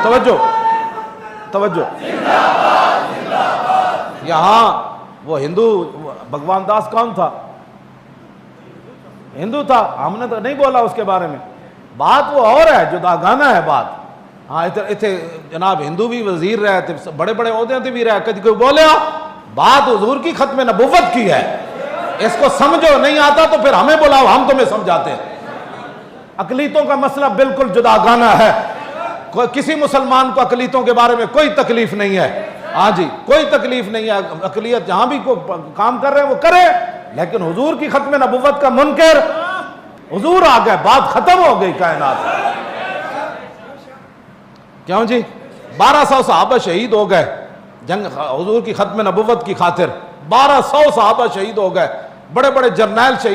तवज्जो तवज्जो, यहाँ वो हिंदू भगवान दास कौन था? हिंदू था, हमने तो नहीं बोला उसके बारे में। बात वो और है, जुदागाना है बात। हाँ इतने जनाब हिंदू भी वजीर रहे थे, बड़े बड़े ओहदे भी रहे, कभी कोई बोले बात हुजूर की खत्म नबुव्वत की है, इसको समझो। नहीं आता तो फिर हमें बुलाओ, हम तुम्हें समझाते हैं। अकलीतों का मसला बिल्कुल जुदागाना है। किसी मुसलमान को अकलीतों के बारे में कोई तकलीफ नहीं है। हाँ जी, कोई तकलीफ नहीं है। अकलियत जहां भी को काम कर रहे हैं वो करे, लेकिन हुजूर की खत्म नबुव्वत का मुनकर, हुजूर आ गए, बात खत्म हो गई कायनात। क्यों जी? 1200 सहाबा शहीद हो गए जंग हुजूर की खत्म नबुव्वत की खातिर। 1200 सहाबा शहीद हो गए, बड़े बड़े जर्नैल शहीद